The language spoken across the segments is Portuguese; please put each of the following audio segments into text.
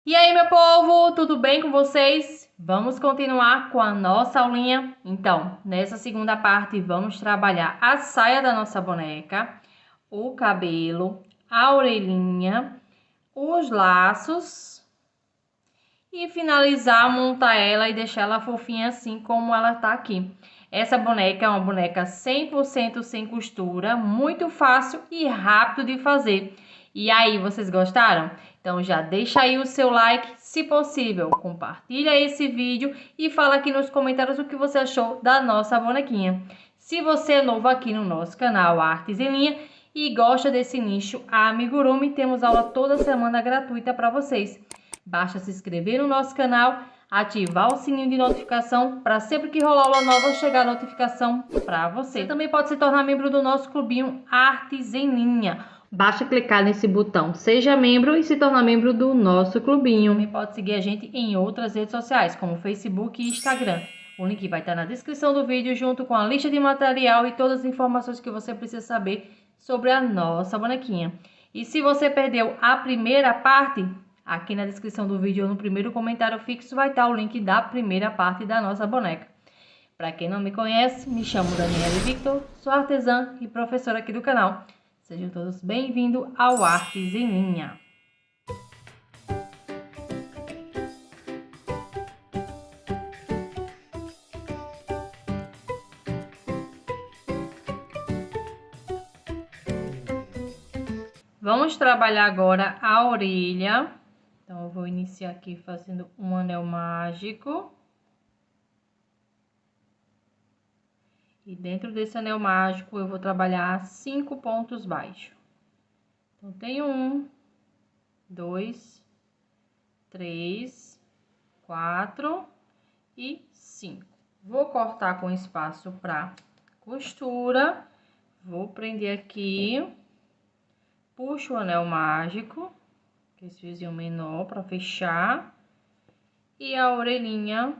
E aí, meu povo, tudo bem com vocês? Vamos continuar com a nossa aulinha? Então, nessa segunda parte, vamos trabalhar a saia da nossa boneca, o cabelo, a orelhinha, os laços e finalizar, montar ela e deixar ela fofinha assim como ela tá aqui. Essa boneca é uma boneca 100% sem costura, muito fácil e rápido de fazer. E aí, vocês gostaram? Então já deixa aí o seu like, se possível, compartilha esse vídeo e fala aqui nos comentários o que você achou da nossa bonequinha. Se você é novo aqui no nosso canal Artes em Linha e gosta desse nicho amigurumi, temos aula toda semana gratuita para vocês. Basta se inscrever no nosso canal, ativar o sininho de notificação para sempre que rolar aula nova chegar a notificação para você. Você também pode se tornar membro do nosso clubinho Artes em Linha. Basta clicar nesse botão Seja Membro e se tornar membro do nosso clubinho. Também pode seguir a gente em outras redes sociais, como Facebook e Instagram. O link vai estar na descrição do vídeo, junto com a lista de material e todas as informações que você precisa saber sobre a nossa bonequinha. E se você perdeu a primeira parte, aqui na descrição do vídeo ou no primeiro comentário fixo vai estar o link da primeira parte da nossa boneca. Para quem não me conhece, me chamo Daniela Victor, sou artesã e professora aqui do canal. Sejam todos bem-vindos ao Artes em Linha. Vamos trabalhar agora a orelha. Então, eu vou iniciar aqui fazendo um anel mágico. E dentro desse anel mágico, eu vou trabalhar 5 pontos baixos. Então, tenho 1, 2, 3, 4 e 5. Vou cortar com espaço para costura. Vou prender aqui. Puxo o anel mágico, que é esse fiozinho menor, para fechar. E a orelhinha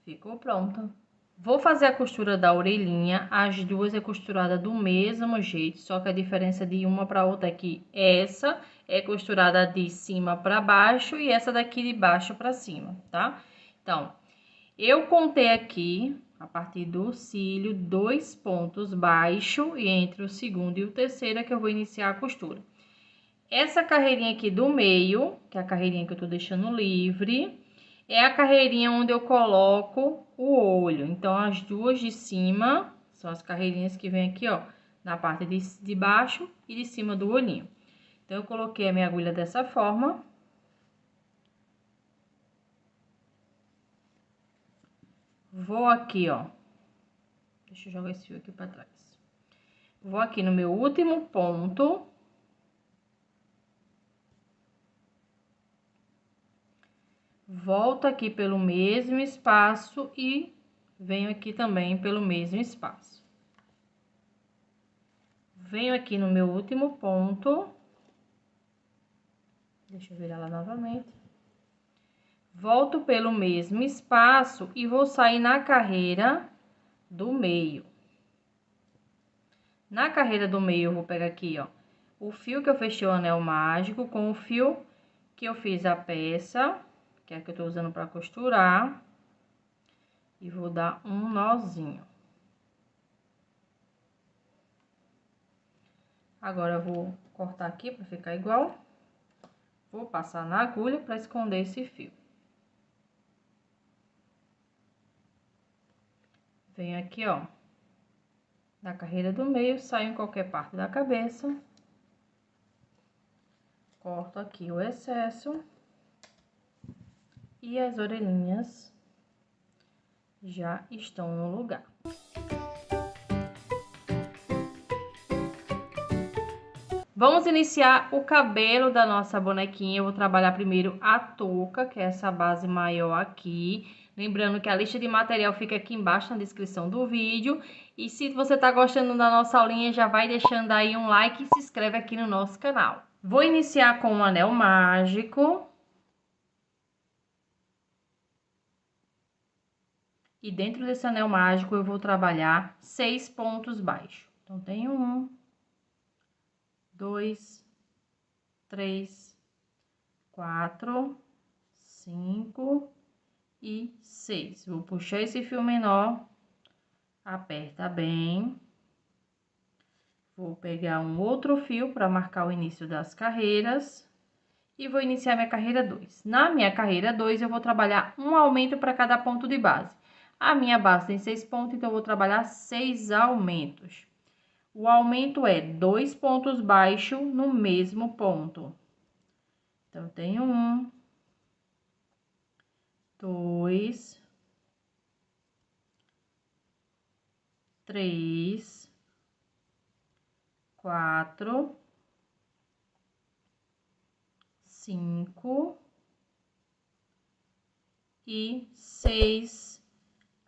ficou pronta. Vou fazer a costura da orelhinha, as duas é costurada do mesmo jeito, só que a diferença de uma para outra é que essa é costurada de cima para baixo e essa daqui de baixo para cima, tá? Então, eu contei aqui, a partir do cílio, 2 pontos baixos e entre o segundo e o terceiro é que eu vou iniciar a costura. Essa carreirinha aqui do meio, que é a carreirinha que eu tô deixando livre, é a carreirinha onde eu coloco o olho. Então, as duas de cima são as carreirinhas que vem aqui, ó, na parte de baixo e de cima do olhinho. Então, eu coloquei a minha agulha dessa forma. Vou aqui, ó. Deixa eu jogar esse fio aqui pra trás. Vou aqui no meu último ponto. Volto aqui pelo mesmo espaço e venho aqui também pelo mesmo espaço. Venho aqui no meu último ponto. Deixa eu virar lá novamente. Volto pelo mesmo espaço e vou sair na carreira do meio. Na carreira do meio, eu vou pegar aqui, ó, o fio que eu fechei o anel mágico com o fio que eu fiz a peça, que é a que eu tô usando para costurar. E vou dar um nozinho. Agora, eu vou cortar aqui para ficar igual. Vou passar na agulha para esconder esse fio. Venho aqui, ó, da carreira do meio, saio em qualquer parte da cabeça. Corto aqui o excesso. E as orelhinhas já estão no lugar. Vamos iniciar o cabelo da nossa bonequinha. Eu vou trabalhar primeiro a touca, que é essa base maior aqui. Lembrando que a lista de material fica aqui embaixo na descrição do vídeo. E se você tá gostando da nossa aulinha, já vai deixando aí um like e se inscreve aqui no nosso canal. Vou iniciar com um anel mágico. E dentro desse anel mágico, eu vou trabalhar 6 pontos baixos. Então, tenho 1, 2, 3, 4, 5 e 6. Vou puxar esse fio menor, aperta bem. Vou pegar um outro fio para marcar o início das carreiras e vou iniciar minha carreira 2. Na minha carreira 2, eu vou trabalhar um aumento para cada ponto de base. A minha base tem 6 pontos, então eu vou trabalhar 6 aumentos. O aumento é 2 pontos baixos no mesmo ponto. Então, eu tenho 1, 2, 3, 4, 5 e 6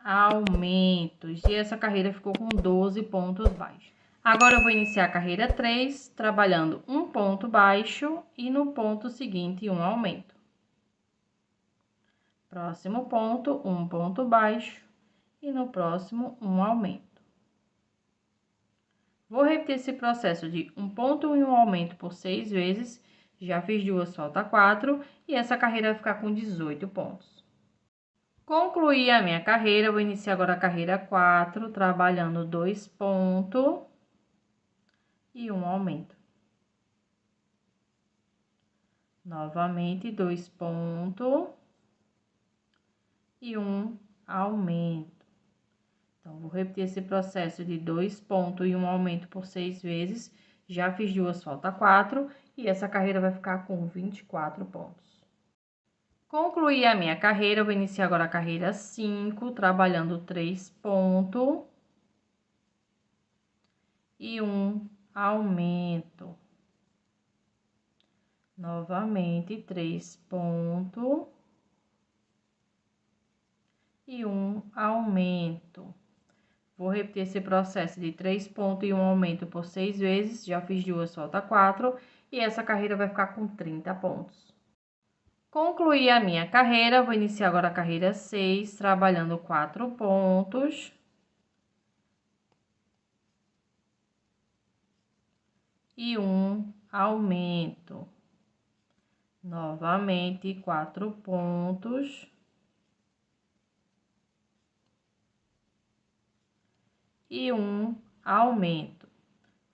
aumentos. E essa carreira ficou com 12 pontos baixos. Agora, eu vou iniciar a carreira 3, trabalhando um ponto baixo e no ponto seguinte, um aumento. Próximo ponto, um ponto baixo e no próximo, um aumento. Vou repetir esse processo de um ponto e um aumento por 6 vezes. Já fiz 2, falta 4 e essa carreira vai ficar com 18 pontos. Concluí a minha carreira, vou iniciar agora a carreira 4, trabalhando 2 pontos e um aumento. Novamente, 2 pontos e um aumento. Então, vou repetir esse processo de 2 pontos e um aumento por 6 vezes. Já fiz 2, falta 4 e essa carreira vai ficar com 24 pontos. Concluí a minha carreira, vou iniciar agora a carreira 5, trabalhando 3 pontos e um aumento. Novamente, 3 pontos e um aumento. Vou repetir esse processo de 3 pontos e um aumento por 6 vezes. Já fiz 2, falta 4 e essa carreira vai ficar com 30 pontos. Concluí a minha carreira, vou iniciar agora a carreira 6, trabalhando 4 pontos. E um aumento. Novamente, 4 pontos. E um aumento.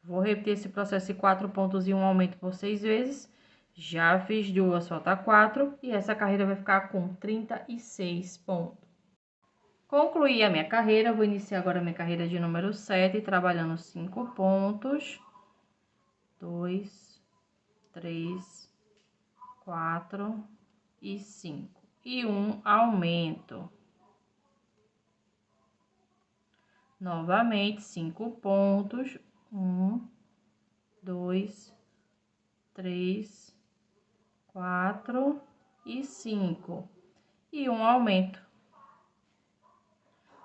Vou repetir esse processo de 4 pontos e um aumento por 6 vezes. Já fiz 2, falta 4 e essa carreira vai ficar com 36 pontos. Concluí a minha carreira, vou iniciar agora a minha carreira de número 7, trabalhando 5 pontos. 2, 3, 4 e 5. E um aumento. Novamente, 5 pontos. 1, 2, 3, 4 e 5. E um aumento.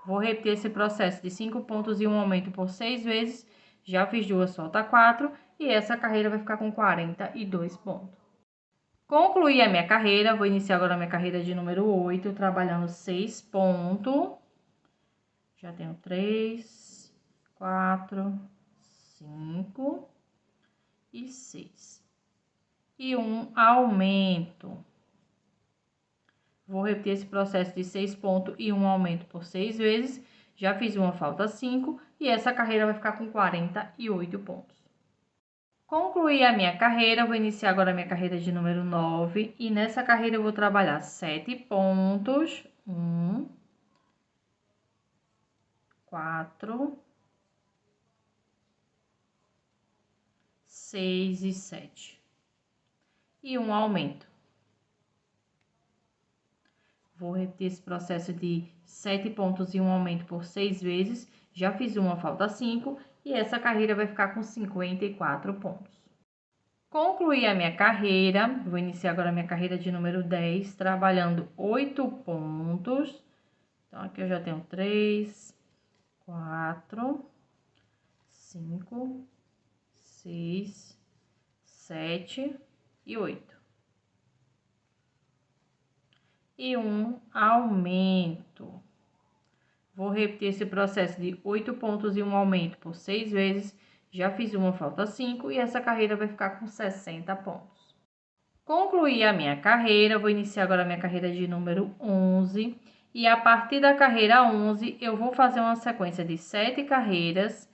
Vou repetir esse processo de 5 pontos e um aumento por 6 vezes. Já fiz 2, falta 4. E essa carreira vai ficar com 42 pontos. Concluí a minha carreira, vou iniciar agora a minha carreira de número 8, trabalhando 6 pontos. Já tenho 3, 4, 5 e 6. E um aumento. Vou repetir esse processo de 6 pontos e um aumento por 6 vezes. Já fiz uma, falta 5 e essa carreira vai ficar com 48 pontos. Concluí a minha carreira, vou iniciar agora a minha carreira de número 9 e nessa carreira eu vou trabalhar 7 pontos. 1, 4, 6 e 7. E um aumento. Vou repetir esse processo de 7 pontos e um aumento por 6 vezes. Já fiz uma, falta 5 e essa carreira vai ficar com 54 pontos. Concluí a minha carreira, vou iniciar agora a minha carreira de número 10, trabalhando 8 pontos. Então, aqui eu já tenho 3, 4, 5, 6, 7 e 8. E um aumento. Vou repetir esse processo de 8 pontos e um aumento por 6 vezes. Já fiz uma, falta 5 e essa carreira vai ficar com 60 pontos. Concluí a minha carreira, vou iniciar agora a minha carreira de número 11. E a partir da carreira 11, eu vou fazer uma sequência de 7 carreiras,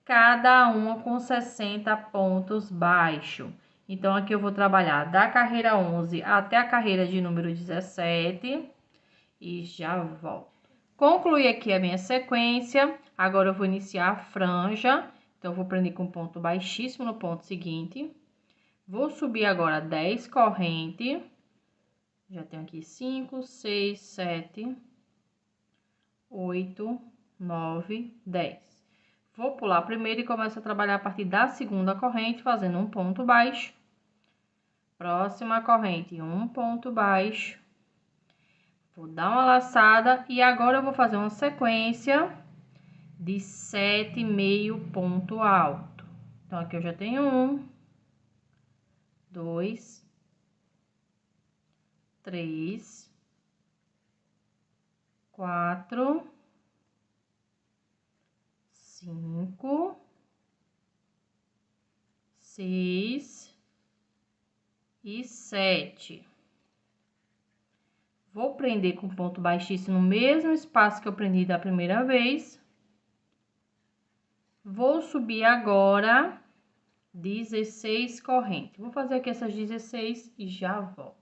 cada uma com 60 pontos baixos. Então, aqui eu vou trabalhar da carreira 11 até a carreira de número 17 e já volto. Concluí aqui a minha sequência, agora eu vou iniciar a franja. Então, eu vou prender com ponto baixíssimo no ponto seguinte. Vou subir agora 10 correntes. Já tenho aqui 5, 6, 7, 8, 9, 10. Vou pular primeiro e começo a trabalhar a partir da segunda corrente, fazendo um ponto baixo. Próxima corrente, um ponto baixo. Vou dar uma laçada e agora eu vou fazer uma sequência de 7 meio ponto alto. Então, aqui eu já tenho 1, 2, 3, 4, 5, 6 e 7. Vou prender com ponto baixíssimo no mesmo espaço que eu prendi da primeira vez. Vou subir agora 16 correntes. Vou fazer aqui essas 16 e já volto.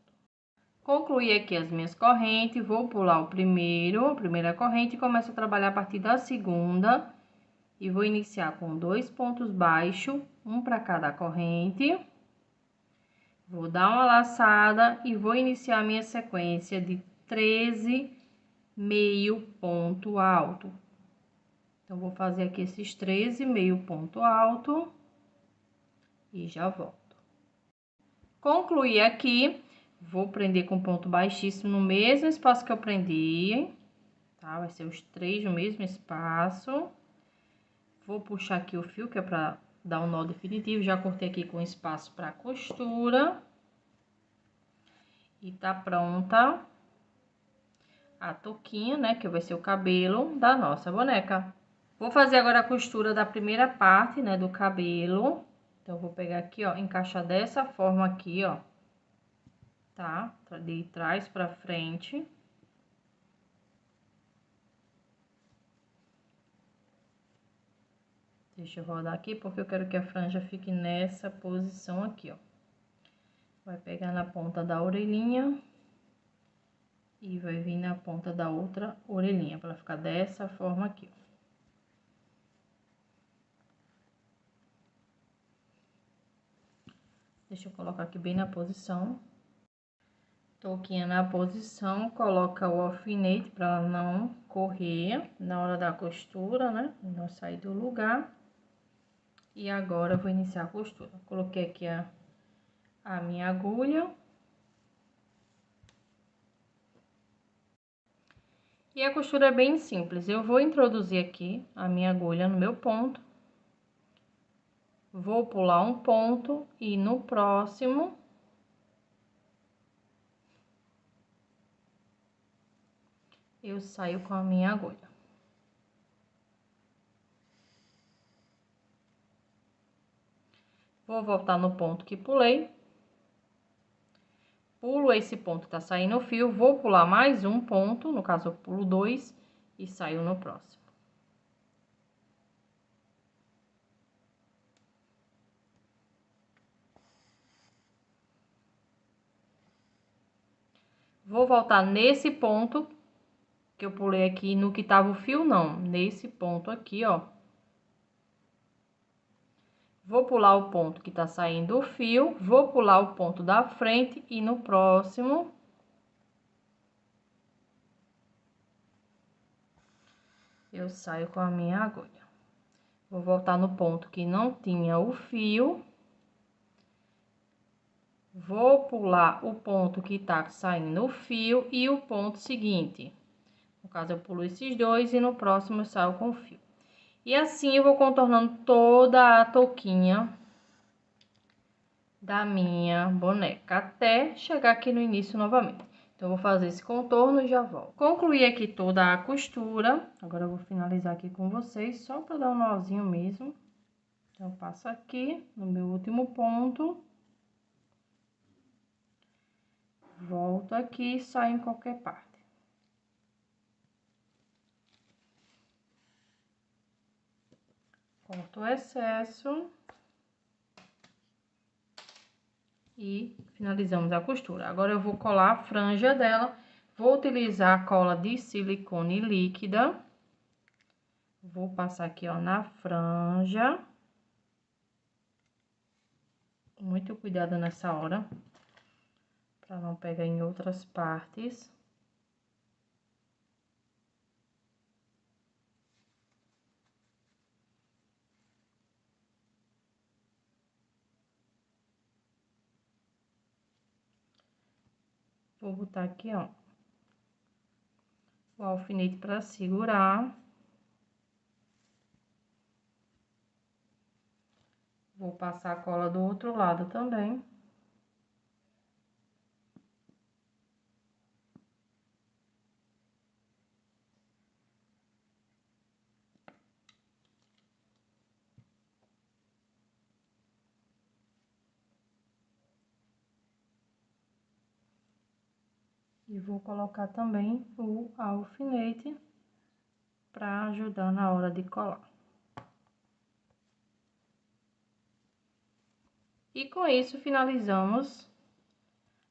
Concluí aqui as minhas correntes, vou pular a primeira corrente e começo a trabalhar a partir da segunda. E vou iniciar com 2 pontos baixos, um para cada corrente. Vou dar uma laçada e vou iniciar a minha sequência de 13 meio ponto alto. Então, vou fazer aqui esses 13 meio ponto alto e já volto. Concluí aqui, vou prender com ponto baixíssimo no mesmo espaço que eu prendi, tá? Vai ser os 3 no mesmo espaço. Vou puxar aqui o fio, que é para dar um nó definitivo. Já cortei aqui com espaço para costura. E tá pronta a touquinha, né? Que vai ser o cabelo da nossa boneca. Vou fazer agora a costura da primeira parte, né? Do cabelo. Então, eu vou pegar aqui, ó, encaixar dessa forma aqui, ó. Tá? De trás pra frente. Deixa eu rodar aqui, porque eu quero que a franja fique nessa posição aqui, ó. Vai pegar na ponta da orelhinha e vai vir na ponta da outra orelhinha, para ficar dessa forma aqui, ó. Deixa eu colocar aqui bem na posição. Touquinha na posição, coloca o alfinete para ela não correr na hora da costura, né? Não sair do lugar. E agora eu vou iniciar a costura. Coloquei aqui a minha agulha. E a costura é bem simples. Eu vou introduzir aqui a minha agulha no meu ponto. Vou pular um ponto e no próximo eu saio com a minha agulha. Vou voltar no ponto que pulei. Pulo esse ponto que tá saindo o fio, vou pular mais um ponto, no caso eu pulo 2 e saio no próximo. Vou voltar nesse ponto que eu pulei aqui, no que tava o fio não, nesse ponto aqui, ó. Vou pular o ponto que tá saindo o fio, vou pular o ponto da frente e no próximo eu saio com a minha agulha. Vou voltar no ponto que não tinha o fio. Vou pular o ponto que tá saindo o fio e o ponto seguinte. No caso, eu pulo esses dois e no próximo eu saio com o fio. E assim eu vou contornando toda a touquinha da minha boneca, até chegar aqui no início novamente. Então, eu vou fazer esse contorno e já volto. Concluí aqui toda a costura. Agora, eu vou finalizar aqui com vocês, só para dar um nozinho mesmo. Então, eu passo aqui no meu último ponto. volto aqui e saio em qualquer parte. Corto o excesso. E finalizamos a costura. Agora eu vou colar a franja dela. Vou utilizar a cola de silicone líquida. Vou passar aqui, ó, na franja. Muito cuidado nessa hora, para não pegar em outras partes. Vou botar aqui, ó, o alfinete para segurar. Vou passar a cola do outro lado também. E vou colocar também o alfinete para ajudar na hora de colar. E com isso finalizamos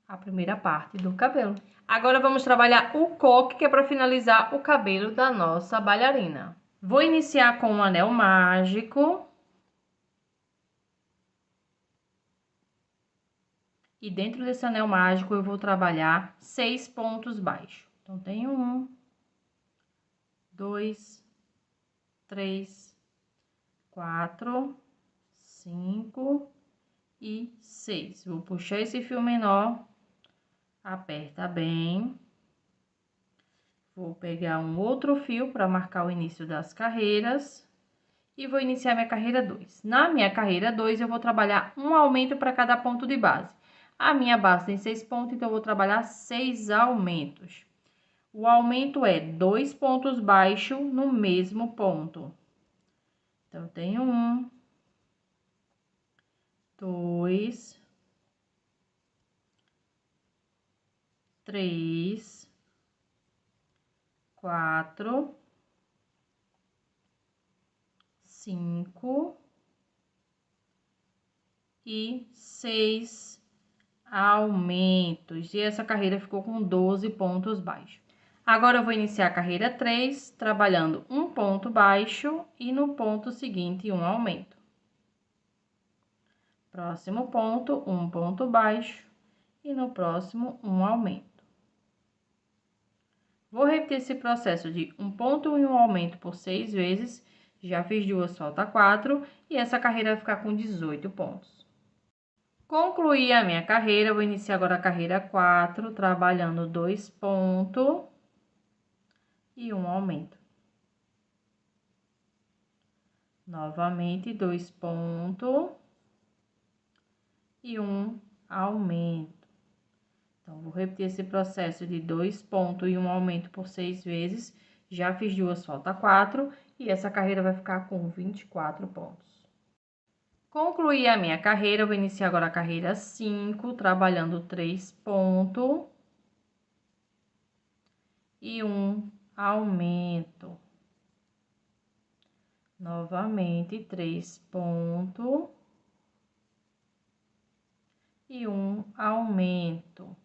a primeira parte do cabelo. Agora vamos trabalhar o coque, que é para finalizar o cabelo da nossa bailarina. Vou iniciar com um anel mágico. E dentro desse anel mágico eu vou trabalhar 6 pontos baixos. Então, tenho 1, 2, 3, 4, 5 e 6. Vou puxar esse fio menor, aperta bem. Vou pegar um outro fio para marcar o início das carreiras. E vou iniciar minha carreira 2. Na minha carreira 2, eu vou trabalhar um aumento para cada ponto de base. A minha base tem 6 pontos, então eu vou trabalhar 6 aumentos. O aumento é 2 pontos baixos no mesmo ponto. Então, eu tenho 1, 2, 3, 4, 5 e 6 aumentos. E essa carreira ficou com 12 pontos baixos. Agora, eu vou iniciar a carreira 3, trabalhando um ponto baixo e no ponto seguinte um aumento. Próximo ponto, um ponto baixo e no próximo um aumento. Vou repetir esse processo de um ponto e um aumento por 6 vezes. Já fiz 2, falta 4 e essa carreira vai ficar com 18 pontos. Concluí a minha carreira, vou iniciar agora a carreira 4, trabalhando 2 pontos e um aumento. Novamente, 2 pontos e um aumento. Então, vou repetir esse processo de 2 pontos e um aumento por 6 vezes. Já fiz 2, falta 4 e essa carreira vai ficar com 24 pontos. Concluí a minha carreira, vou iniciar agora a carreira 5, trabalhando 3 pontos e um aumento. Novamente, 3 pontos e um aumento.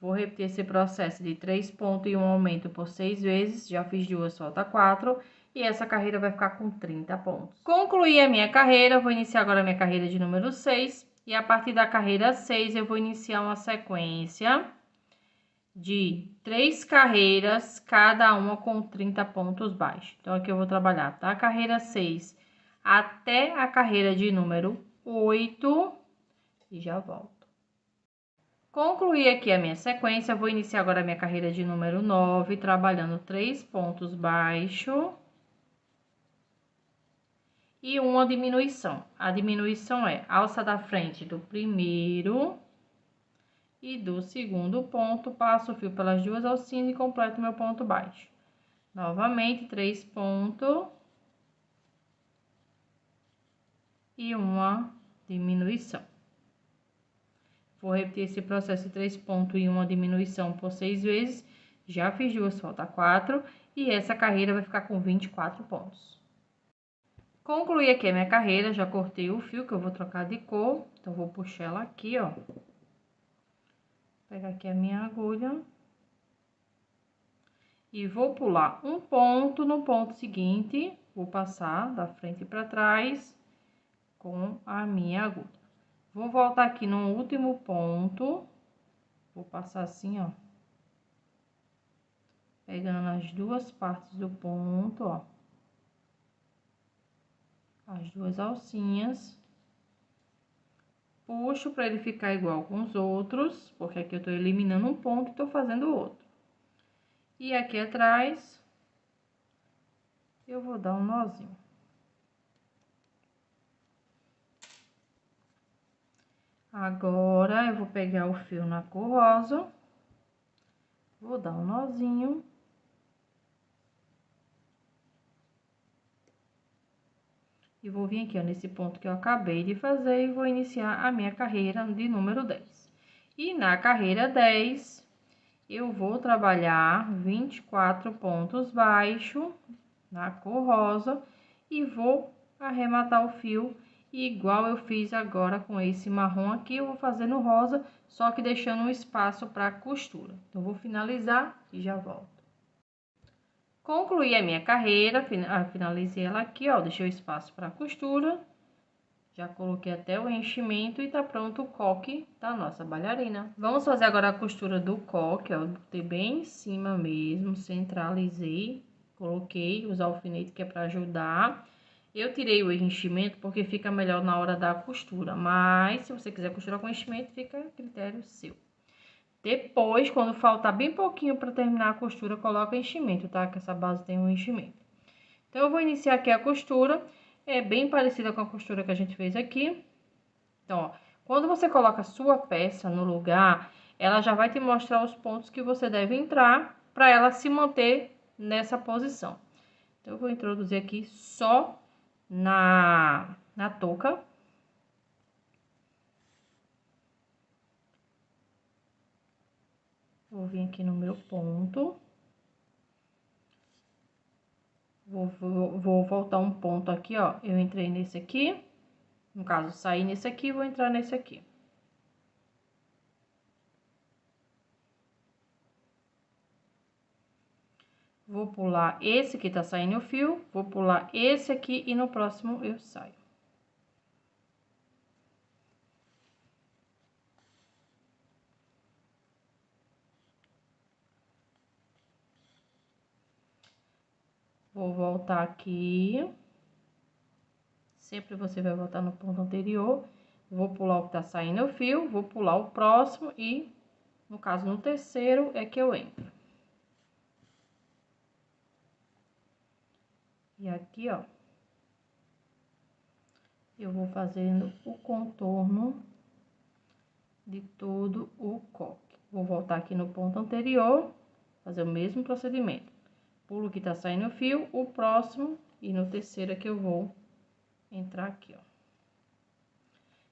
Vou repetir esse processo de 3 pontos e um aumento por 6 vezes. Já fiz 2, falta 4. E essa carreira vai ficar com 30 pontos. Concluí a minha carreira, vou iniciar agora a minha carreira de número 6. E a partir da carreira 6, eu vou iniciar uma sequência de 3 carreiras, cada uma com 30 pontos baixos. Então, aqui eu vou trabalhar da carreira 6 até a carreira de número 8 e já volto. Concluí aqui a minha sequência, vou iniciar agora a minha carreira de número 9, trabalhando 3 pontos baixos e uma diminuição. A diminuição é alça da frente do primeiro e do segundo ponto, passo o fio pelas duas alcinhas e completo meu ponto baixo. Novamente, 3 pontos e uma diminuição. Vou repetir esse processo de 3 pontos e uma diminuição por 6 vezes. Já fiz 2, falta 4. E essa carreira vai ficar com 24 pontos. Concluí aqui a minha carreira, já cortei o fio que eu vou trocar de cor. Então, vou puxar ela aqui, ó. Vou pegar aqui a minha agulha. E vou pular um ponto no ponto seguinte. Vou passar da frente para trás com a minha agulha. Vou voltar aqui no último ponto. Vou passar assim, ó. Pegando as duas partes do ponto, ó. As duas alcinhas. Puxo para ele ficar igual com os outros, porque aqui eu tô eliminando um ponto e tô fazendo outro. E aqui atrás, eu vou dar um nozinho. Agora, eu vou pegar o fio na cor rosa, vou dar um nozinho. E vou vir aqui, ó, nesse ponto que eu acabei de fazer e vou iniciar a minha carreira de número 10. E na carreira 10, eu vou trabalhar 24 pontos baixos na cor rosa e vou arrematar o fio igual eu fiz agora com esse marrom aqui. Eu vou fazer no rosa, só que deixando um espaço para costura. Então, vou finalizar e já volto. Concluí a minha carreira, finalizei ela aqui, ó, deixei o espaço para costura. Já coloquei até o enchimento e tá pronto o coque da nossa bailarina. Vamos fazer agora a costura do coque, ó, botei bem em cima mesmo, centralizei, coloquei os alfinetes que é para ajudar. Eu tirei o enchimento porque fica melhor na hora da costura, mas se você quiser costurar com enchimento, fica a critério seu. Depois, quando faltar bem pouquinho para terminar a costura, coloca enchimento, tá? Que essa base tem um enchimento. Então, eu vou iniciar aqui a costura. É bem parecida com a costura que a gente fez aqui. Então, ó, quando você coloca a sua peça no lugar, ela já vai te mostrar os pontos que você deve entrar para ela se manter nessa posição. Então, eu vou introduzir aqui só na touca. Vou vir aqui no meu ponto. Vou voltar um ponto aqui, ó. Eu entrei nesse aqui. No caso, saí nesse aqui, vou entrar nesse aqui. Vou pular esse que tá saindo o fio, vou pular esse aqui e no próximo eu saio. Vou voltar aqui. Sempre você vai voltar no ponto anterior. Vou pular o que tá saindo o fio, vou pular o próximo e, no caso, no terceiro é que eu entro. E aqui, ó, eu vou fazendo o contorno de todo o coque. Vou voltar aqui no ponto anterior, fazer o mesmo procedimento. Pulo que tá saindo o fio, o próximo e no terceiro é que eu vou entrar aqui, ó.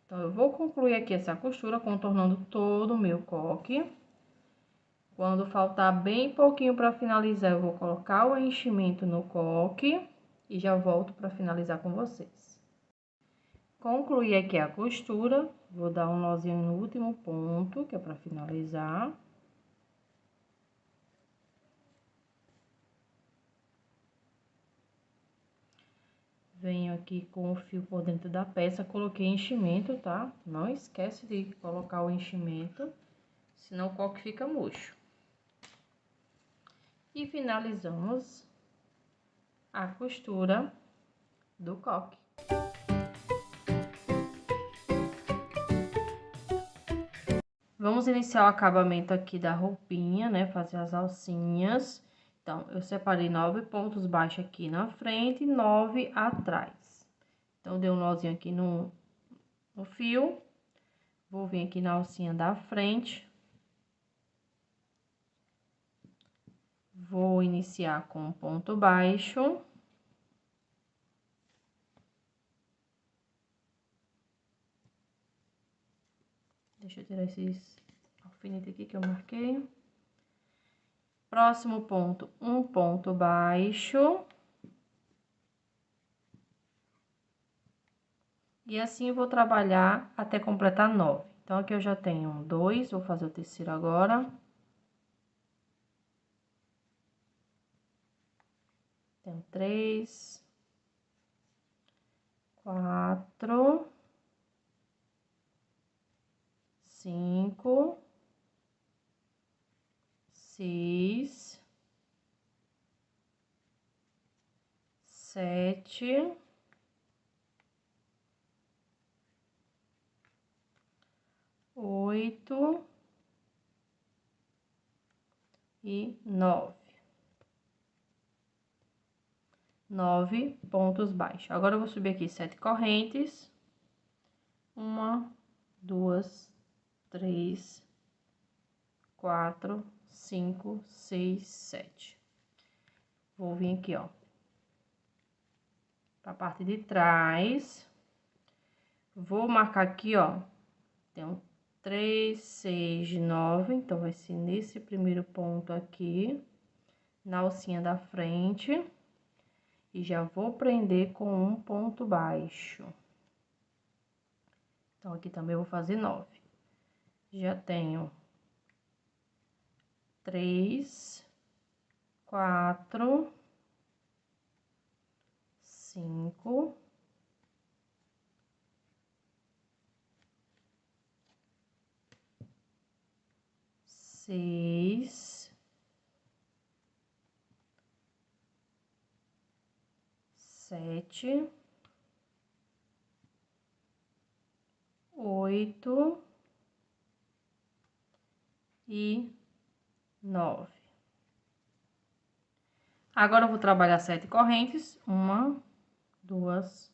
Então, eu vou concluir aqui essa costura contornando todo o meu coque. Quando faltar bem pouquinho para finalizar, eu vou colocar o enchimento no coque e já volto para finalizar com vocês. Concluí aqui a costura, vou dar um nozinho no último ponto, que é para finalizar. Venho aqui com o fio por dentro da peça, coloquei enchimento, tá? Não esquece de colocar o enchimento, senão o coque fica murcho. E finalizamos a costura do coque. Vamos iniciar o acabamento aqui da roupinha, né? Fazer as alcinhas. Então, eu separei 9 pontos baixos aqui na frente e 9 atrás. Então, dei um nozinho aqui no fio. Vou vir aqui na alcinha da frente. Vou iniciar com um ponto baixo. Deixa eu tirar esses alfinetes aqui que eu marquei. Próximo ponto, um ponto baixo. E assim eu vou trabalhar até completar 9. Então, aqui eu já tenho 2, vou fazer o terceiro agora. Tenho 3, 4, 5, 6, 7, 8 e 9. 9 pontos baixos. Agora eu vou subir aqui 7 correntes. 1, 2, 3, 4, 5, 6, 7. Vou vir aqui, ó, pra parte de trás. Vou marcar aqui, ó, tem 3, 6, 9, então vai ser nesse primeiro ponto aqui, na alcinha da frente. E já vou prender com um ponto baixo. Então, aqui também eu vou fazer 9. Já tenho 3, 4, 5, 6, 7, 8 e 9. Agora eu vou trabalhar 7 correntes. 1, 2,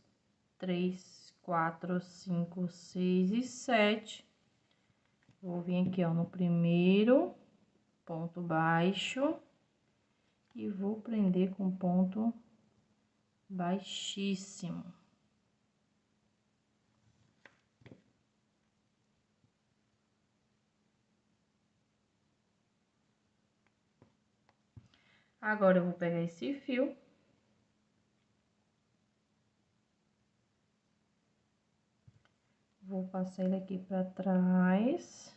3, 4, 5, 6 e 7. Vou vir aqui, ó, no primeiro ponto baixo e vou prender com ponto baixíssimo. Agora eu vou pegar esse fio. Vou passar ele aqui pra trás.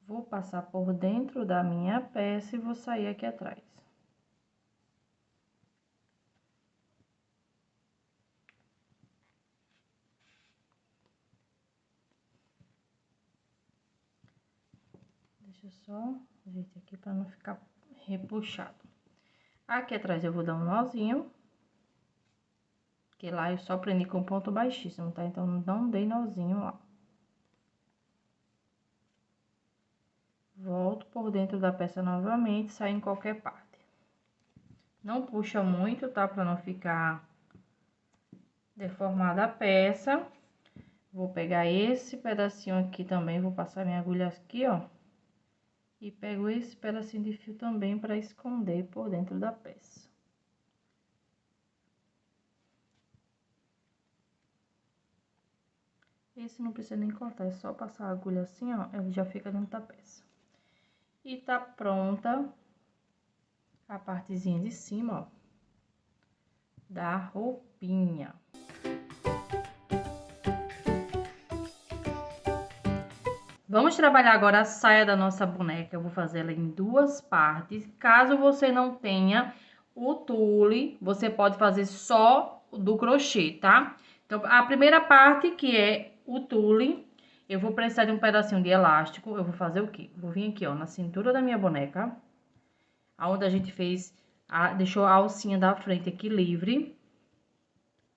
Vou passar por dentro da minha peça e vou sair aqui atrás. Deixa eu só ajeitar aqui para não ficar repuxado. Aqui atrás eu vou dar um nozinho. Que lá eu só prendi com ponto baixíssimo, tá? Então, não dei nozinho lá. Volto por dentro da peça novamente, sai em qualquer parte. Não puxa muito, tá? Pra não ficar deformada a peça. Vou pegar esse pedacinho aqui também, vou passar minha agulha aqui, ó. E pego esse pedacinho de fio também pra esconder por dentro da peça. Esse não precisa nem cortar, é só passar a agulha assim, ó, ele já fica dentro da peça. E tá pronta a partezinha de cima, ó, da roupinha. Vamos trabalhar agora a saia da nossa boneca. Eu vou fazer ela em 2 partes. Caso você não tenha o tule, você pode fazer só do crochê, tá? Então, a primeira parte, que é o tule, eu vou precisar de um pedacinho de elástico. Eu vou fazer o quê? Vou vir aqui, ó, na cintura da minha boneca, aonde a gente fez, deixou a alcinha da frente aqui livre.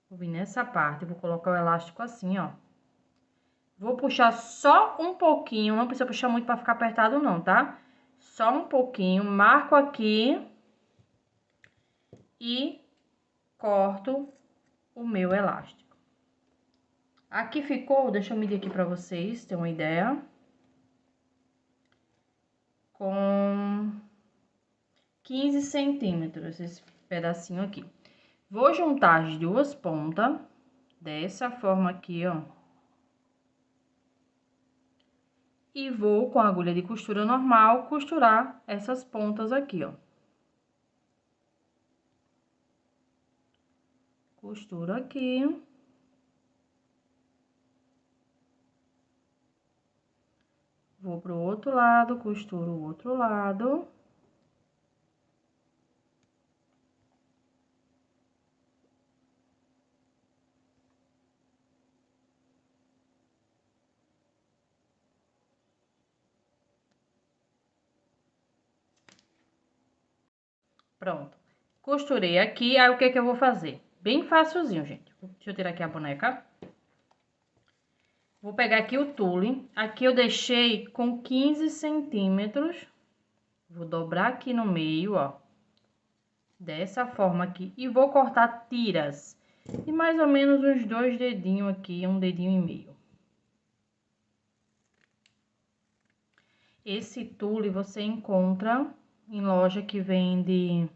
Vou vir nessa parte, vou colocar o elástico assim, ó. Vou puxar só um pouquinho, não precisa puxar muito pra ficar apertado não, tá? Só um pouquinho, marco aqui e corto o meu elástico. Aqui ficou, deixa eu medir aqui pra vocês terem uma ideia. Com 15 centímetros, esse pedacinho aqui. Vou juntar as duas pontas dessa forma aqui, ó. E vou, com a agulha de costura normal, costurar essas pontas aqui, ó. Costuro aqui. Vou pro outro lado, costuro o outro lado. Pronto. Costurei aqui, aí o que que eu vou fazer? Bem facilzinho, gente. Deixa eu tirar aqui a boneca. Vou pegar aqui o tule. Aqui eu deixei com 15 centímetros. Vou dobrar aqui no meio, ó. Dessa forma aqui. E vou cortar tiras. E mais ou menos uns 2 dedinhos aqui, um dedinho e meio. Esse tule você encontra em loja que vende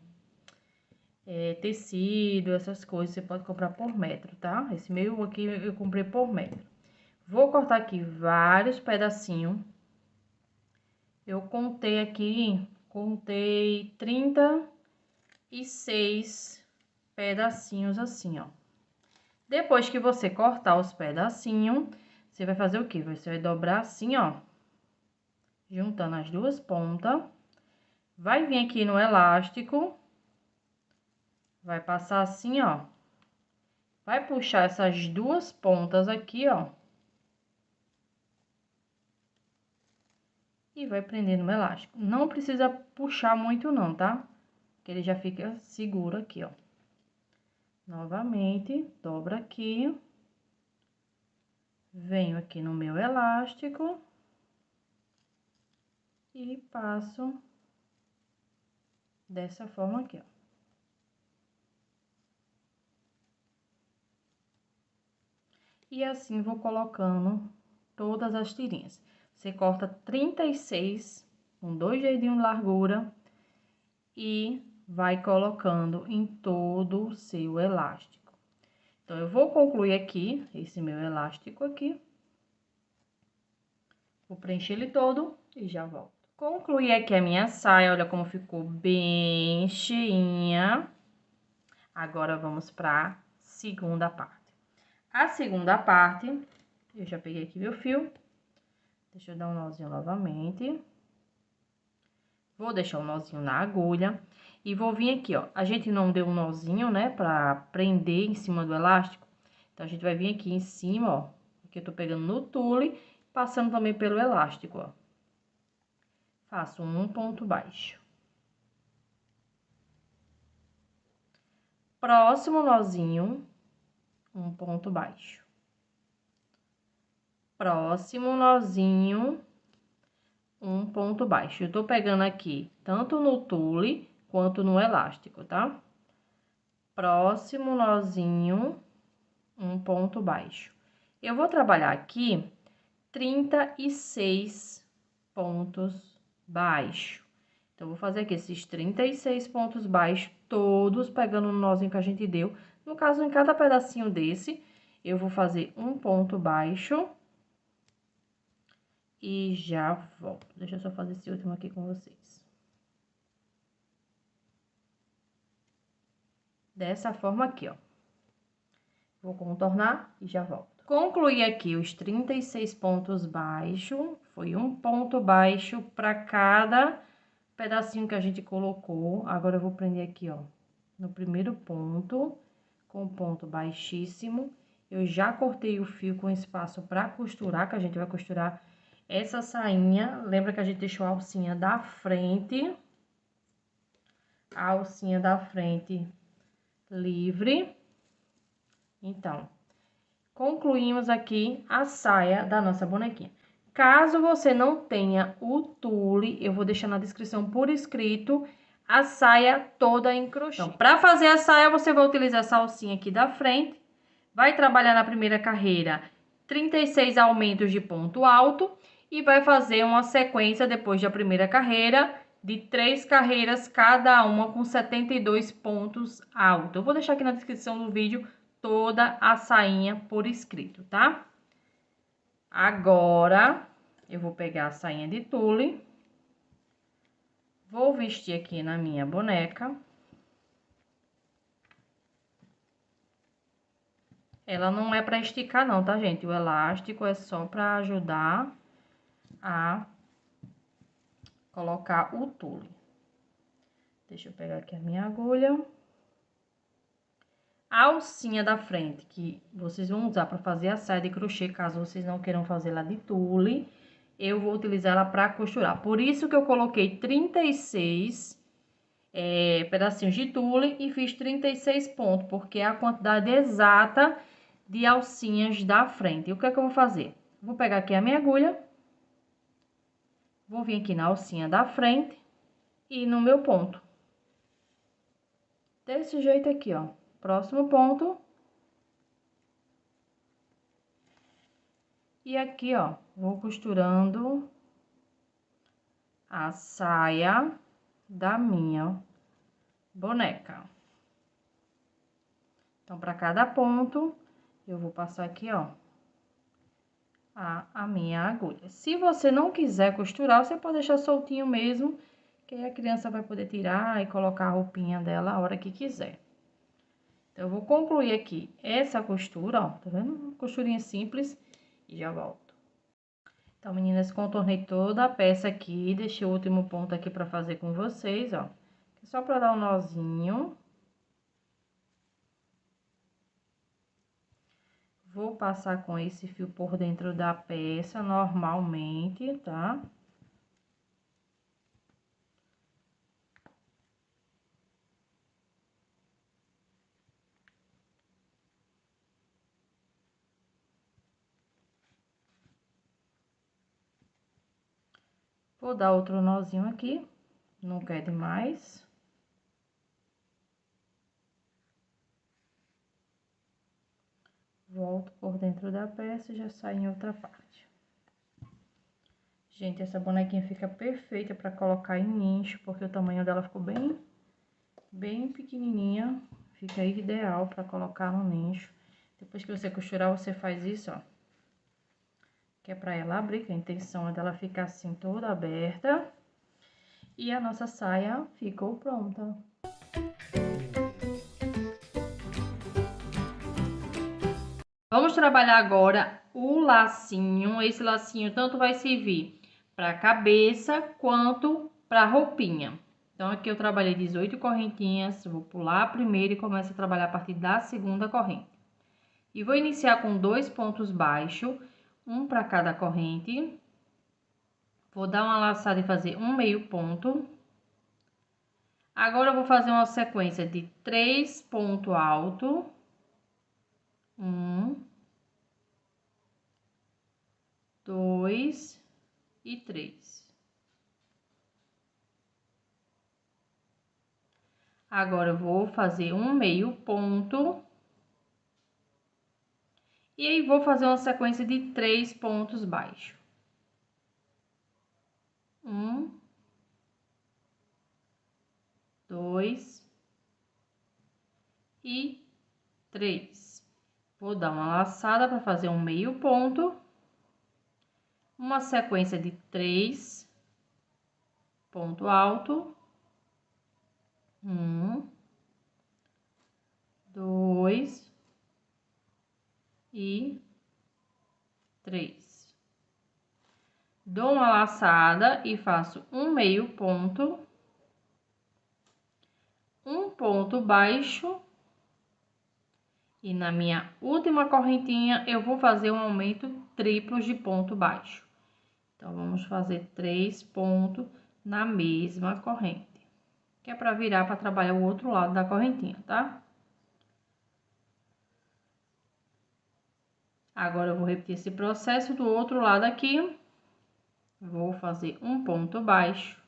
tecido, essas coisas. Você pode comprar por metro, tá? Esse meu aqui eu comprei por metro. Vou cortar aqui vários pedacinhos. Eu contei aqui, 36 pedacinhos assim, ó. Depois que você cortar os pedacinhos, você vai fazer o quê? Você vai dobrar assim, ó. Juntando as duas pontas. Vai vir aqui no elástico. Vai passar assim, ó. Vai puxar essas duas pontas aqui, ó. E vai prender no elástico. Não precisa puxar muito não, tá? Que ele já fica seguro aqui, ó. Novamente, dobra aqui. Venho aqui no meu elástico. E passo dessa forma aqui, ó. E assim vou colocando todas as tirinhas. Você corta 36 com 2 dedinhos de largura e vai colocando em todo o seu elástico. Então, eu vou concluir aqui, esse meu elástico aqui. Vou preencher ele todo e já volto. Concluí aqui a minha saia, olha como ficou bem cheinha. Agora, vamos pra segunda parte. A segunda parte, eu já peguei aqui meu fio. Deixa eu dar um nozinho novamente. Vou deixar um nozinho na agulha. E vou vir aqui, ó. A gente não deu um nozinho, né, pra prender em cima do elástico. Então, a gente vai vir aqui em cima, ó. Aqui eu tô pegando no tule, passando também pelo elástico, ó. Faço um ponto baixo. Próximo nozinho, um ponto baixo. Próximo nozinho, um ponto baixo. Eu tô pegando aqui tanto no tule quanto no elástico, tá? Próximo nozinho, um ponto baixo. Eu vou trabalhar aqui 36 pontos baixos. Então, vou fazer aqui esses 36 pontos baixos, todos pegando no nozinho que a gente deu. No caso, em cada pedacinho desse, eu vou fazer um ponto baixo. E já volto. Deixa eu só fazer esse último aqui com vocês. Dessa forma aqui, ó. Vou contornar e já volto. Concluí aqui os 36 pontos baixos. Foi um ponto baixo para cada pedacinho que a gente colocou. Agora, eu vou prender aqui, ó, no primeiro ponto, com ponto baixíssimo. Eu já cortei o fio com espaço para costurar, que a gente vai costurar essa sainha. Lembra que a gente deixou a alcinha da frente. A alcinha da frente livre. Então, concluímos aqui a saia da nossa bonequinha. Caso você não tenha o tule, eu vou deixar na descrição por escrito a saia toda em crochê. Então, para fazer a saia, você vai utilizar essa alcinha aqui da frente. Vai trabalhar na primeira carreira 36 aumentos de ponto alto e vai fazer uma sequência depois da primeira carreira de 3 carreiras, cada uma com 72 pontos altos. Eu vou deixar aqui na descrição do vídeo toda a sainha por escrito, tá? Agora, eu vou pegar a sainha de tule, vou vestir aqui na minha boneca. Ela não é para esticar não, tá, gente? O elástico é só para ajudar a colocar o tule. Deixa eu pegar aqui a minha agulha. A alcinha da frente, que vocês vão usar para fazer a saia de crochê, caso vocês não queiram fazer lá de tule, eu vou utilizar ela para costurar. Por isso que eu coloquei 36 pedacinhos de tule e fiz 36 pontos, porque é a quantidade exata de alcinhas da frente. E o que é que eu vou fazer? Vou pegar aqui a minha agulha, vou vir aqui na alcinha da frente e no meu ponto. Desse jeito aqui, ó. Próximo ponto. E aqui, ó, vou costurando a saia da minha boneca. Então, para cada ponto, eu vou passar aqui, ó, a minha agulha. Se você não quiser costurar, você pode deixar soltinho mesmo, que aí a criança vai poder tirar e colocar a roupinha dela a hora que quiser. Então, eu vou concluir aqui essa costura, ó, tá vendo? Costurinha simples e já volto. Então, meninas, contornei toda a peça aqui, deixei o último ponto aqui pra fazer com vocês, ó. Só pra dar um nozinho. Vou passar com esse fio por dentro da peça, normalmente, tá? Vou dar outro nozinho aqui, não quer demais. Volto por dentro da peça e já saio em outra parte. Gente, essa bonequinha fica perfeita pra colocar em nicho, porque o tamanho dela ficou bem pequenininha. Fica ideal pra colocar no nicho. Depois que você costurar, você faz isso, ó. Que é pra ela abrir, que a intenção é dela ficar assim toda aberta. E a nossa saia ficou pronta. Vamos trabalhar agora o lacinho. Esse lacinho tanto vai servir para a cabeça quanto para a roupinha. Então, aqui eu trabalhei 18 correntinhas, vou pular a primeira e começo a trabalhar a partir da segunda corrente. E vou iniciar com 2 pontos baixos, um para cada corrente. Vou dar uma laçada e fazer um meio ponto. Agora, eu vou fazer uma sequência de 3 pontos altos. 1, 2 e 3. Agora, eu vou fazer um meio ponto. E aí, vou fazer uma sequência de 3 pontos baixos. 1, 2 e 3. Vou dar uma laçada para fazer um meio ponto. Uma sequência de 3 ponto alto. 1, 2 e 3. Dou uma laçada e faço um meio ponto, um ponto baixo, e na minha última correntinha eu vou fazer um aumento triplo de ponto baixo. Então, vamos fazer 3 pontos na mesma corrente, que é para virar para trabalhar o outro lado da correntinha, tá? Agora, eu vou repetir esse processo do outro lado aqui. Vou fazer um ponto baixo,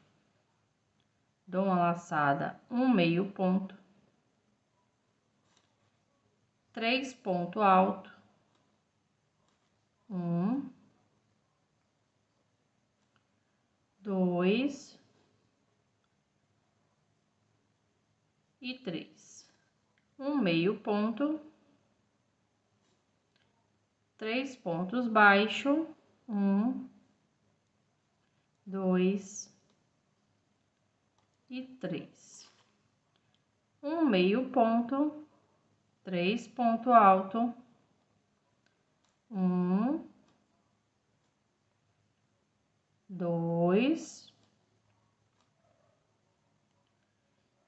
dou uma laçada, um meio ponto, 3 pontos altos, 1, 2 e 3, um meio ponto, 3 pontos baixos, 1, 2 e 3. Um meio ponto, 3 pontos altos, 1, 2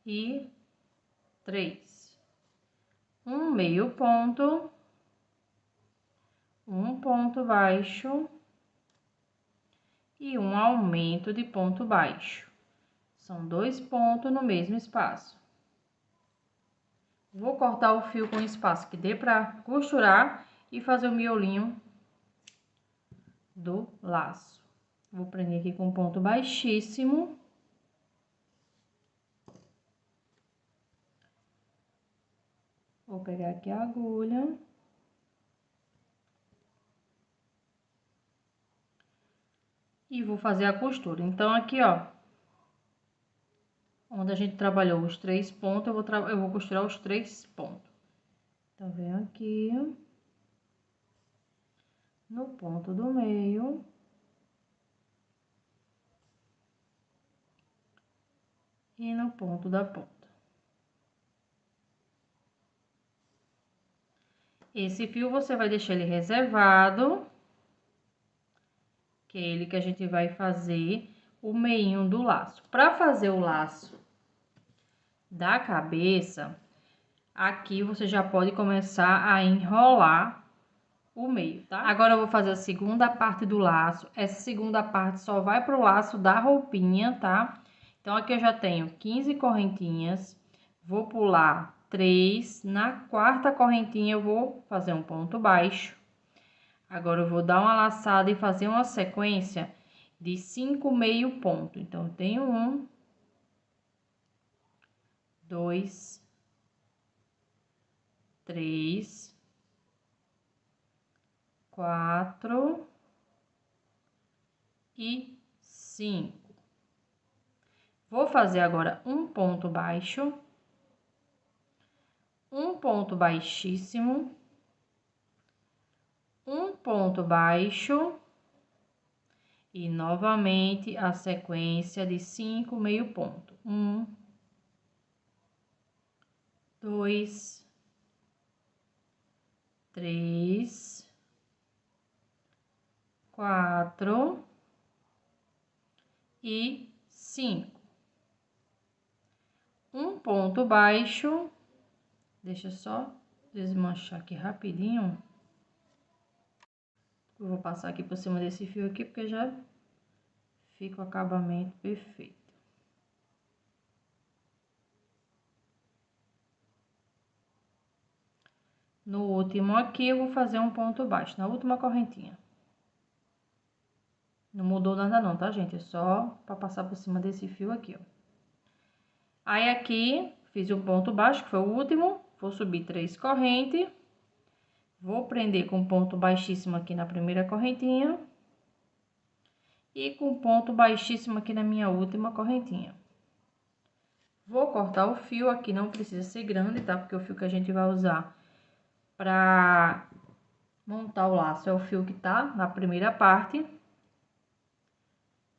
e 3. Um meio ponto, um ponto baixo e um aumento de ponto baixo. São 2 pontos no mesmo espaço. Vou cortar o fio com espaço que dê para costurar e fazer o miolinho do laço. Vou prender aqui com ponto baixíssimo. Vou pegar aqui a agulha. E vou fazer a costura. Então, aqui, ó, onde a gente trabalhou os 3 pontos, eu vou costurar os 3 pontos. Então, venho aqui no ponto do meio. E no ponto da ponta. Esse fio você vai deixar ele reservado, que é ele que a gente vai fazer o meinho do laço. Para fazer o laço da cabeça, aqui você já pode começar a enrolar o meio, tá? Agora eu vou fazer a segunda parte do laço. Essa segunda parte só vai pro laço da roupinha, tá? Então, aqui eu já tenho 15 correntinhas. Vou pular 3. Na quarta correntinha, eu vou fazer um ponto baixo. Agora, eu vou dar uma laçada e fazer uma sequência de 5 meio ponto. Então, eu tenho 1, 2, 3, 4 e 5. Vou fazer agora um ponto baixo, um ponto baixíssimo, um ponto baixo e novamente a sequência de 5 meio ponto. 1, 2, 3, 4 e 5. Um ponto baixo, deixa eu só desmanchar aqui rapidinho. Eu vou passar aqui por cima desse fio aqui, porque já fica o acabamento perfeito. No último aqui, eu vou fazer um ponto baixo, na última correntinha. Não mudou nada não, tá, gente? É só para passar por cima desse fio aqui, ó. Aí, aqui, fiz um ponto baixo, que foi o último. Vou subir 3 correntes. Vou prender com ponto baixíssimo aqui na primeira correntinha. E com ponto baixíssimo aqui na minha última correntinha. Vou cortar o fio aqui, não precisa ser grande, tá? Porque o fio que a gente vai usar pra montar o laço é o fio que tá na primeira parte.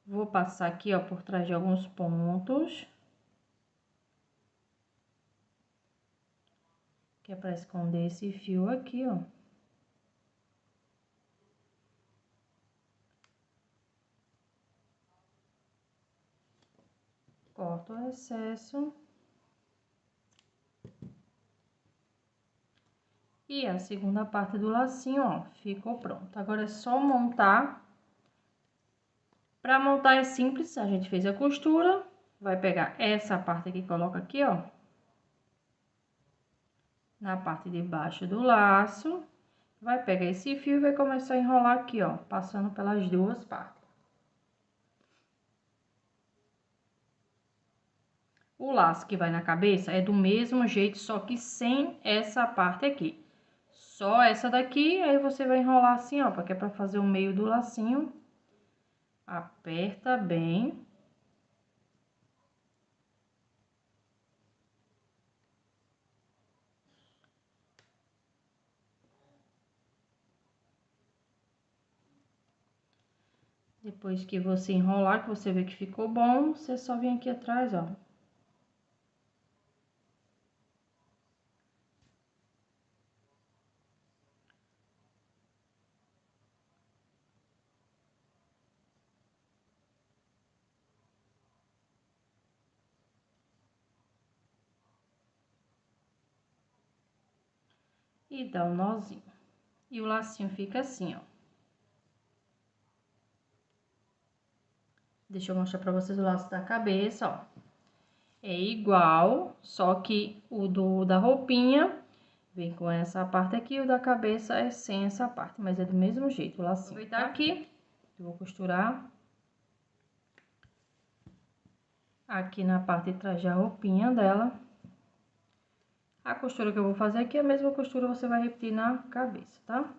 Vou passar aqui, ó, por trás de alguns pontos. Que é pra esconder esse fio aqui, ó. Corto o excesso. E a segunda parte do lacinho, ó, ficou pronto. Agora é só montar. Pra montar é simples, a gente fez a costura. Vai pegar essa parte aqui, coloca aqui, ó. Na parte de baixo do laço. Vai pegar esse fio e vai começar a enrolar aqui, ó, passando pelas duas partes. O laço que vai na cabeça é do mesmo jeito, só que sem essa parte aqui. Só essa daqui, aí você vai enrolar assim, ó, porque é pra fazer o meio do lacinho. Aperta bem. Depois que você enrolar, que você vê que ficou bom, você só vem aqui atrás, ó. E dá um nozinho. E o lacinho fica assim, ó. Deixa eu mostrar pra vocês o laço da cabeça, ó. É igual, só que o da roupinha vem com essa parte aqui, o da cabeça é sem essa parte, mas é do mesmo jeito o lacinho. Vou aproveitar aqui, eu vou costurar aqui na parte de trás da roupinha dela. A costura que eu vou fazer aqui, a mesma costura você vai repetir na cabeça, tá?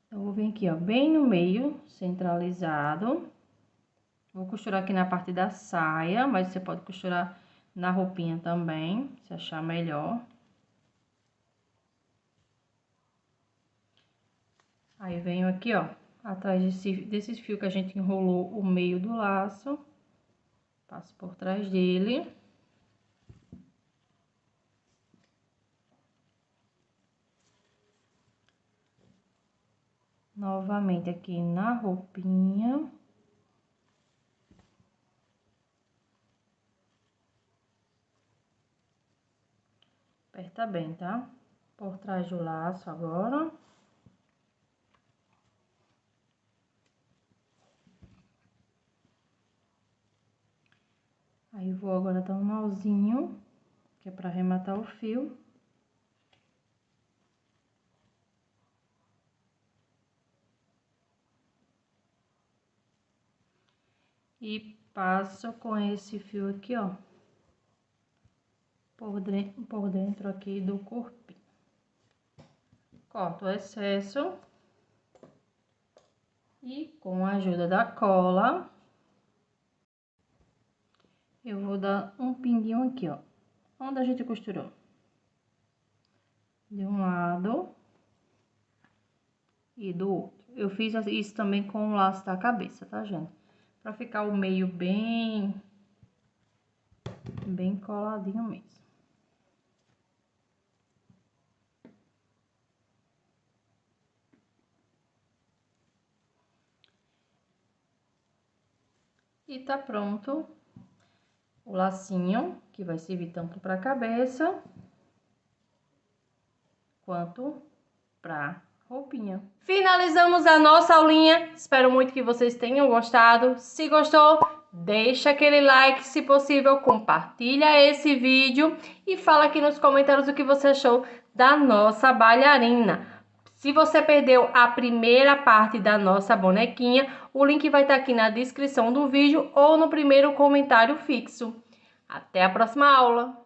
Então, eu vou vir aqui, ó, bem no meio, centralizado. Vou costurar aqui na parte da saia, mas você pode costurar na roupinha também, se achar melhor. Aí, venho aqui, ó, atrás desses fios que a gente enrolou o meio do laço. Passo por trás dele. Novamente aqui na roupinha. Aperta bem, tá? Por trás do laço agora. Aí, vou agora dar um nozinho, que é pra arrematar o fio. E passo com esse fio aqui, ó, por dentro aqui do corpinho. Corto o excesso. E com a ajuda da cola, eu vou dar um pinguinho aqui, ó, onde a gente costurou. De um lado e do outro. Eu fiz isso também com o laço da cabeça, tá, gente? Pra ficar o meio bem coladinho mesmo. E tá pronto o lacinho, que vai servir tanto pra cabeça quanto pra roupinha. Finalizamos a nossa aulinha. Espero muito que vocês tenham gostado. Se gostou, deixa aquele like, se possível, compartilha esse vídeo e fala aqui nos comentários o que você achou da nossa bailarina. Se você perdeu a primeira parte da nossa bonequinha, o link vai estar aqui na descrição do vídeo ou no primeiro comentário fixo. Até a próxima aula!